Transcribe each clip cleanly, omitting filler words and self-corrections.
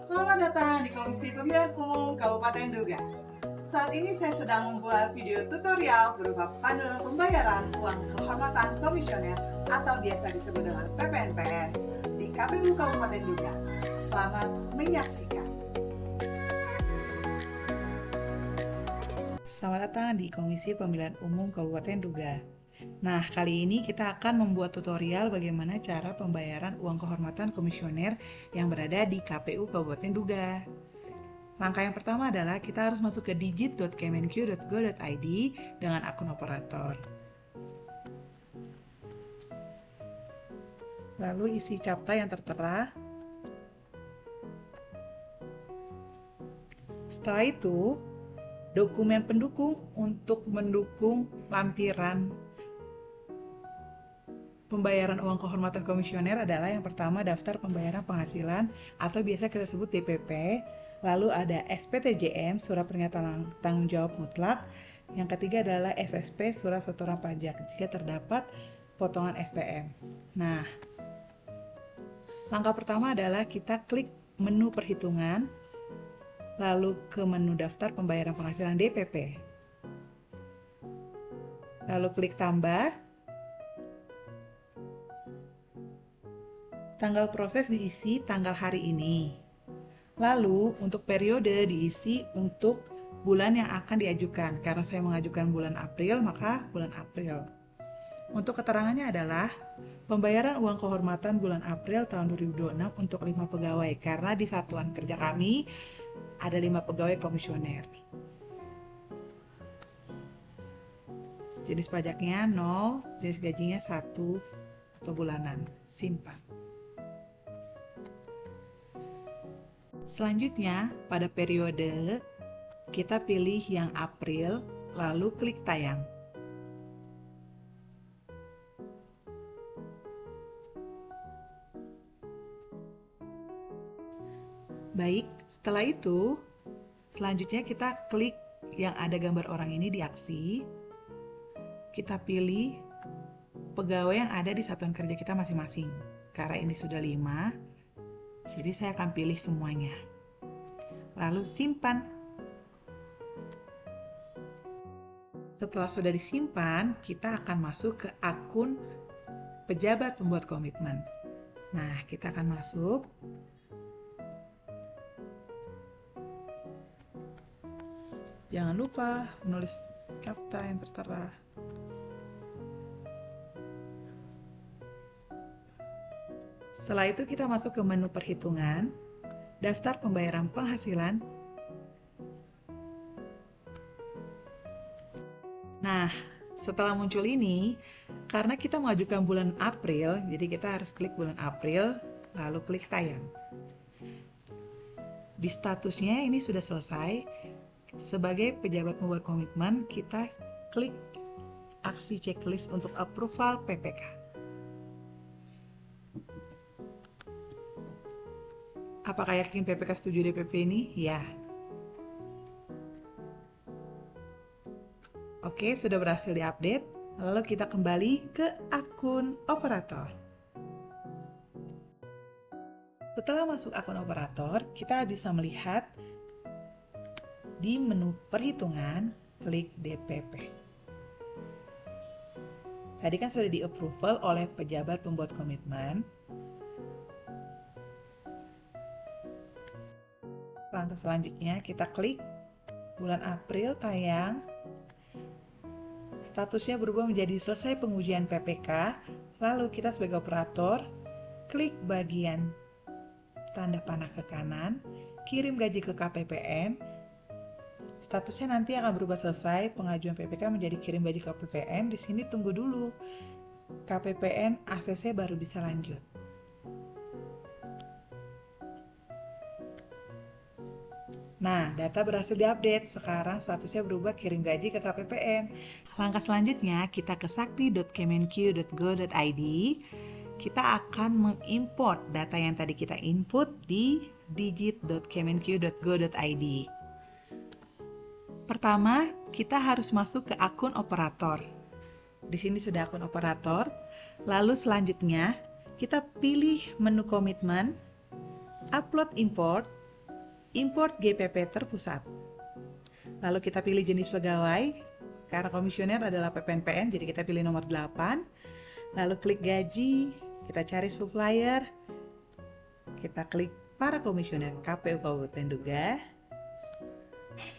Selamat datang di Komisi Pemilihan Umum Kabupaten Duga. Saat ini saya sedang membuat video tutorial berupa panduan pembayaran uang kehormatan komisioner atau biasa disebut dengan PPNPN di KPU Kabupaten Duga. Selamat menyaksikan. Selamat datang di Komisi Pemilihan Umum Kabupaten Duga. Nah, kali ini kita akan membuat tutorial bagaimana cara pembayaran uang kehormatan komisioner yang berada di KPU Kabupaten Duga. Langkah yang pertama adalah kita harus masuk ke digit.kemenq.go.id dengan akun operator. Lalu isi captcha yang tertera. Setelah itu, dokumen pendukung untuk mendukung lampiran pembayaran uang kehormatan komisioner adalah yang pertama daftar pembayaran penghasilan atau biasa kita sebut DPP, lalu ada SPTJM, surat pernyataan tanggung jawab mutlak, yang ketiga adalah SSP, surat setoran pajak jika terdapat potongan SPM. Nah, langkah pertama adalah kita klik menu perhitungan, lalu ke menu daftar pembayaran penghasilan DPP, lalu klik tambah. Tanggal proses diisi tanggal hari ini. Lalu untuk periode diisi untuk bulan yang akan diajukan. Karena saya mengajukan bulan April, maka bulan April. Untuk keterangannya adalah pembayaran uang kehormatan bulan April tahun 2026 untuk 5 pegawai. Karena di satuan kerja kami ada 5 pegawai komisioner. Jenis pajaknya 0, jenis gajinya 1 atau bulanan. Simpan. Selanjutnya, pada periode, kita pilih yang April, lalu klik tayang. Baik, setelah itu, selanjutnya kita klik yang ada gambar orang ini di aksi. Kita pilih pegawai yang ada di satuan kerja kita masing-masing. Karena ini sudah 5, jadi saya akan pilih semuanya. Lalu simpan. Setelah sudah disimpan, kita akan masuk ke akun pejabat pembuat komitmen. Nah, kita akan masuk. Jangan lupa menulis captcha yang tertera. Setelah itu kita masuk ke menu perhitungan, daftar pembayaran penghasilan. Nah, setelah muncul ini, karena kita mengajukan bulan April, jadi kita harus klik bulan April, lalu klik tayang. Di statusnya ini sudah selesai. Sebagai pejabat membuat komitmen, kita klik aksi checklist untuk approval PPK. Apakah yakin PPK setuju DPP ini? Ya. Oke, sudah berhasil diupdate. Lalu kita kembali ke akun operator. Setelah masuk akun operator, kita bisa melihat di menu perhitungan, klik DPP. Tadi kan sudah di-approval oleh pejabat pembuat komitmen. Langkah selanjutnya kita klik bulan April tayang. Statusnya berubah menjadi selesai pengujian PPK. Lalu kita sebagai operator klik bagian tanda panah ke kanan, kirim gaji ke KPPN. Statusnya nanti akan berubah selesai pengajuan PPK menjadi kirim gaji ke KPPN. Di sini tunggu dulu KPPN ACC baru bisa lanjut. Nah, data berhasil diupdate. Sekarang statusnya berubah kirim gaji ke KPPN. Langkah selanjutnya, kita ke sakti.kemenq.go.id. Kita akan mengimport data yang tadi kita input di digit.kemenq.go.id. Pertama, kita harus masuk ke akun operator. Di sini sudah akun operator. Lalu selanjutnya, kita pilih menu komitmen, upload import, import GPP terpusat. Lalu kita pilih jenis pegawai, karena komisioner adalah PPNPN, jadi kita pilih nomor 8. Lalu klik gaji, kita cari supplier, kita klik para komisioner KPU Kabupaten Duga,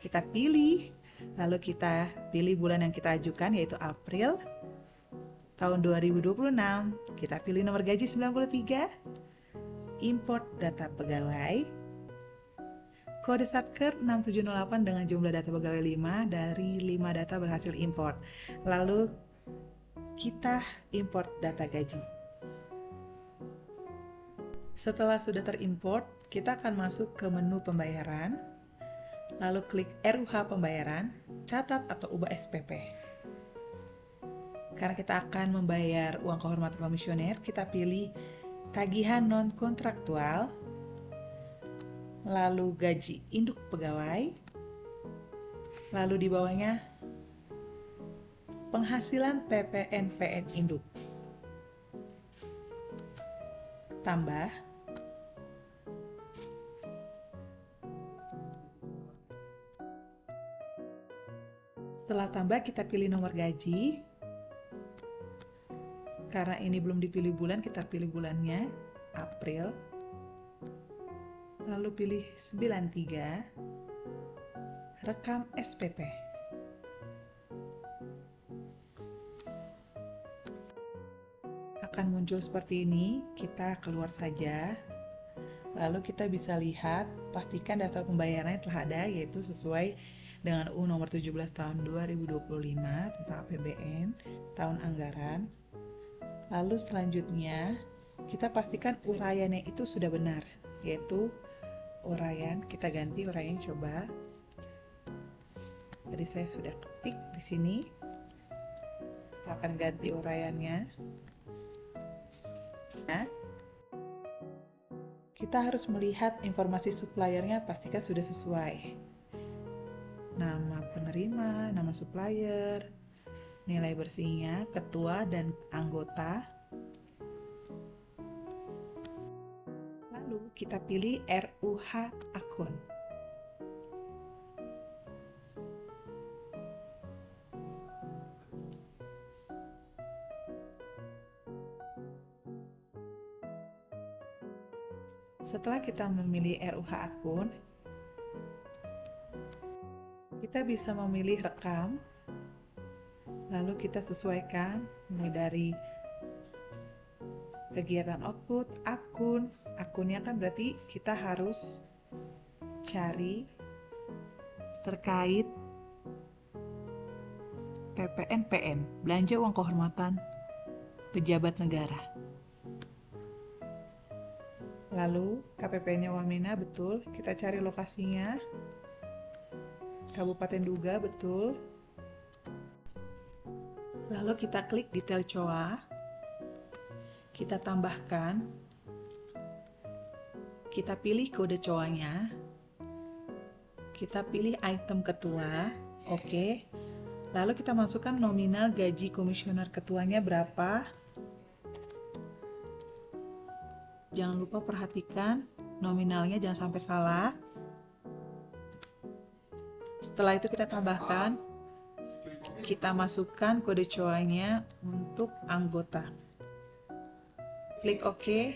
kita pilih, lalu kita pilih bulan yang kita ajukan yaitu April tahun 2026, kita pilih nomor gaji 93, import data pegawai, kode Satker 6708 dengan jumlah data pegawai 5 dari 5 data berhasil import. Lalu kita import data gaji. Setelah sudah terimport, kita akan masuk ke menu pembayaran. Lalu klik RUH pembayaran, catat atau ubah SPP. Karena kita akan membayar uang kehormatan komisioner, kita pilih tagihan non-kontraktual, lalu gaji induk pegawai, lalu di bawahnya penghasilan PPNPN induk. Tambah. Setelah tambah, kita pilih nomor gaji. Karena ini belum dipilih bulan, kita pilih bulannya, April. Lalu pilih 93, rekam SPP. Akan muncul seperti ini, kita keluar saja. Lalu kita bisa lihat, pastikan daftar pembayarannya telah ada, yaitu sesuai dengan UU nomor 17 tahun 2025 tentang APBN, tahun anggaran. Lalu selanjutnya, kita pastikan uraiannya itu sudah benar, yaitu uraian, kita ganti uraian coba. Jadi saya sudah ketik di sini. Kita akan ganti uraiannya. Nah, kita harus melihat informasi suppliernya, pastikan sudah sesuai. Nama penerima, nama supplier, nilai bersihnya, ketua dan anggota. Lalu kita pilih RUH akun. Setelah kita memilih RUH akun, kita bisa memilih rekam, lalu kita sesuaikan mulai dari kegiatan output, akunnya kan berarti kita harus cari terkait PPNPN, belanja uang kehormatan pejabat negara. Lalu KPP-nya Wamena betul, kita cari lokasinya, Kabupaten Duga betul. Lalu kita klik detail COA, kita tambahkan, kita pilih kode COA-nya, kita pilih item ketua, oke. Lalu kita masukkan nominal gaji komisioner ketuanya berapa. Jangan lupa perhatikan nominalnya, jangan sampai salah. Setelah itu kita tambahkan, kita masukkan kode COA-nya untuk anggota. Klik OK.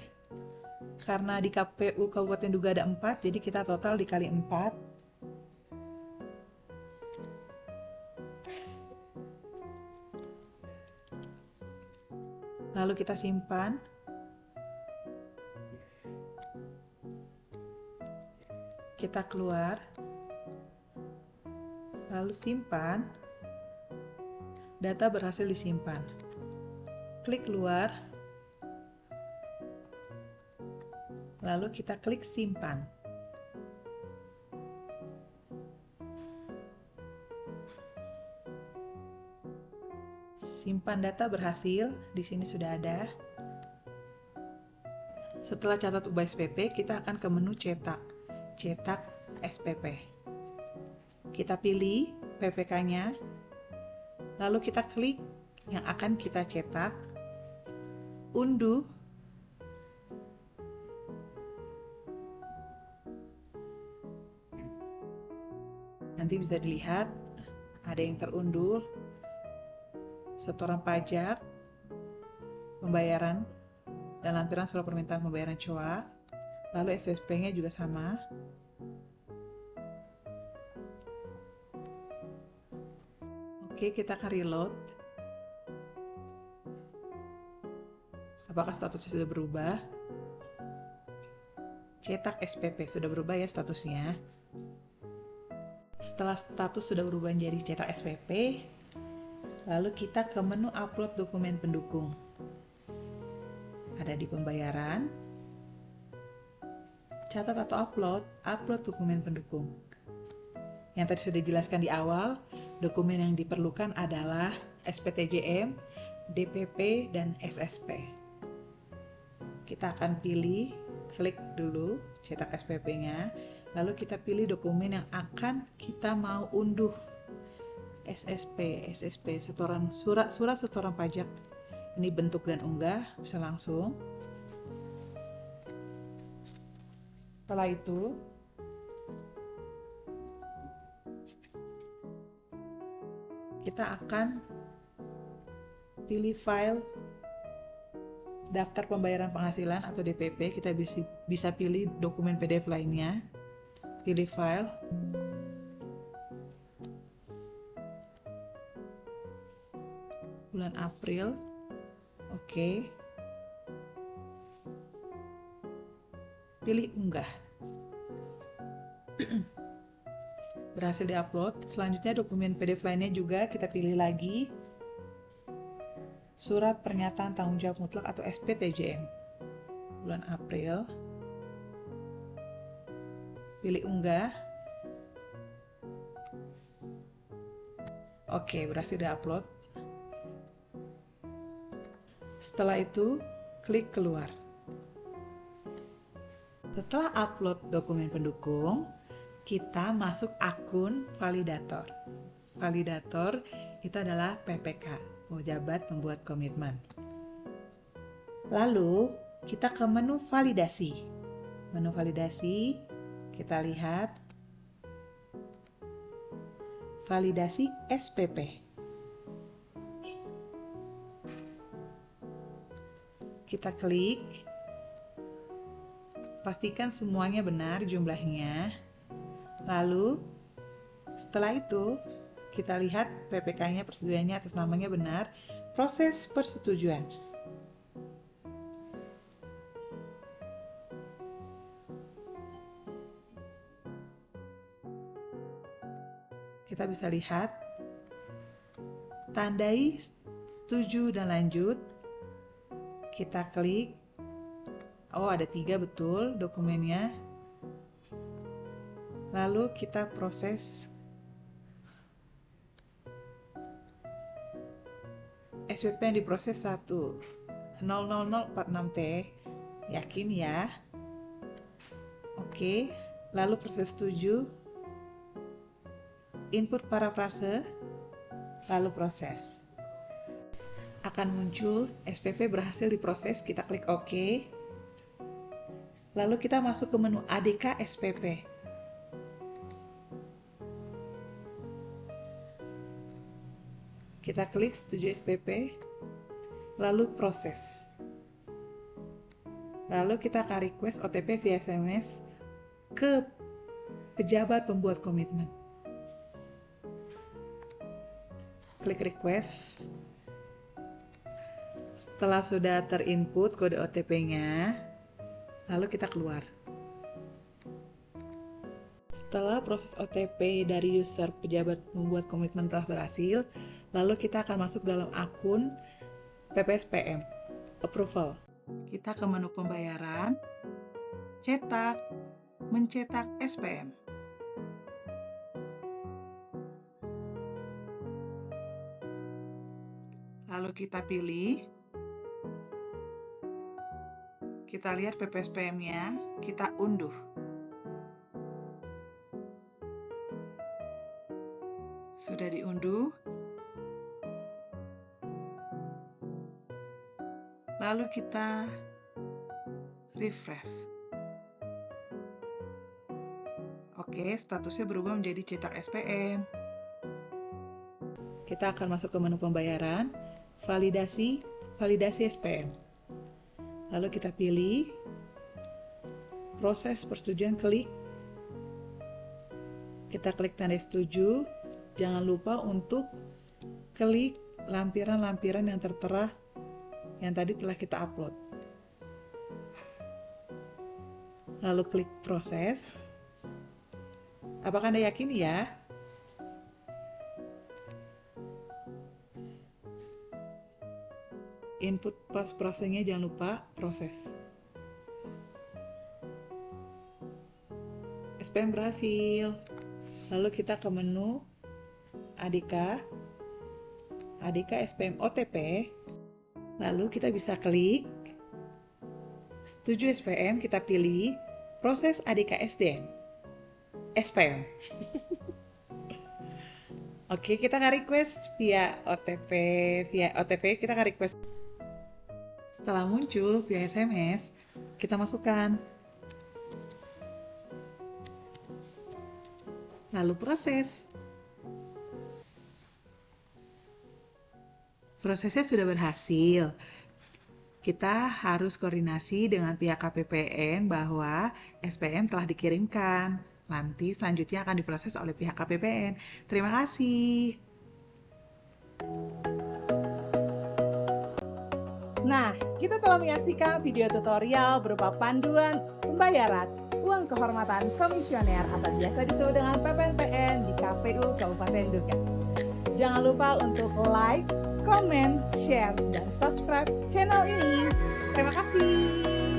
Karena di KPU Kabupaten Duga ada 4, jadi kita total dikali 4. Lalu kita simpan. Kita keluar. Lalu simpan. Data berhasil disimpan. Klik keluar. Lalu kita klik simpan. Simpan data berhasil, di sini sudah ada. Setelah catat ubah SPP, kita akan ke menu cetak SPP. Kita pilih PPK-nya, lalu kita klik yang akan kita cetak, unduh, Nanti bisa dilihat ada yang terunduh, setoran pajak, pembayaran, dan lampiran surat permintaan pembayaran COA. Lalu SPP-nya juga sama. Oke, kita akan reload. Apakah statusnya sudah berubah? Cetak SPP sudah berubah ya statusnya. Setelah status sudah berubah menjadi cetak SPP, lalu kita ke menu upload dokumen pendukung. Ada di pembayaran, catat atau upload dokumen pendukung. Yang tadi sudah dijelaskan di awal, dokumen yang diperlukan adalah SPTJM, DPP, dan SSP. Kita akan pilih, klik dulu cetak SPP-nya, lalu kita pilih dokumen yang akan kita mau unduh. SSP, surat setoran pajak. Ini bentuk dan unggah, bisa langsung. Setelah itu, kita akan pilih file daftar pembayaran penghasilan atau DPP. Kita bisa pilih dokumen PDF lainnya. Pilih file. Bulan April. Oke. Pilih unggah. Berhasil diupload. Selanjutnya dokumen PDF lainnya juga kita pilih lagi. Surat pernyataan tanggung jawab mutlak atau SPTJM bulan April. Pilih unggah. Oke, berhasil diupload. Setelah itu, klik keluar. Setelah upload dokumen pendukung, kita masuk akun validator. Validator itu adalah PPK, Pejabat Pembuat Komitmen. Lalu, kita ke menu validasi. Menu validasi, kita lihat validasi SPP. Kita klik, pastikan semuanya benar jumlahnya. Lalu, setelah itu, kita lihat PPK-nya, persetujuannya atas namanya benar. Proses persetujuan. Kita bisa lihat, tandai setuju dan lanjut. Kita klik, oh ada 3 betul dokumennya. Lalu kita proses SPP yang diproses 1000046T. Yakin ya? Oke, lalu proses setuju. Input parafrase, lalu proses. Akan muncul SPP berhasil diproses, kita klik OK. Lalu kita masuk ke menu ADK SPP. Kita klik setuju SPP, lalu proses. Lalu kita akan request OTP via SMS ke pejabat pembuat komitmen. Klik request. Setelah sudah terinput kode OTP-nya, lalu kita keluar. Setelah proses OTP dari user pejabat membuat komitmen telah berhasil, lalu kita akan masuk dalam akun PPSPM, approval. Kita ke menu pembayaran, cetak, mencetak SPM. Lalu kita pilih, kita lihat PPSPM-nya, kita unduh. Sudah diunduh. Lalu kita refresh. Oke. Oke, statusnya berubah menjadi cetak SPM. Kita akan masuk ke menu pembayaran, validasi SPM. Lalu kita pilih proses persetujuan, klik. Kita klik tanda setuju. Jangan lupa untuk klik lampiran-lampiran yang tertera yang tadi telah kita upload. Lalu klik proses. Apakah Anda yakin ya? Input pas prosesnya jangan lupa proses. SPM berhasil. Lalu kita ke menu ADK SPM OTP. Lalu kita bisa klik setuju SPM, kita pilih proses ADK SPM. Oke, kita request via OTP kita request. Setelah muncul via SMS, kita masukkan. Lalu proses. Prosesnya sudah berhasil. Kita harus koordinasi dengan pihak KPPN bahwa SPM telah dikirimkan. Nanti selanjutnya akan diproses oleh pihak KPPN. Terima kasih. Nah, kita telah menyaksikan video tutorial berupa panduan pembayaran uang kehormatan komisioner atau biasa disebut dengan PPNPN di KPU Kabupaten Duga. Jangan lupa untuk like, comment, share, dan subscribe channel ini. Terima kasih.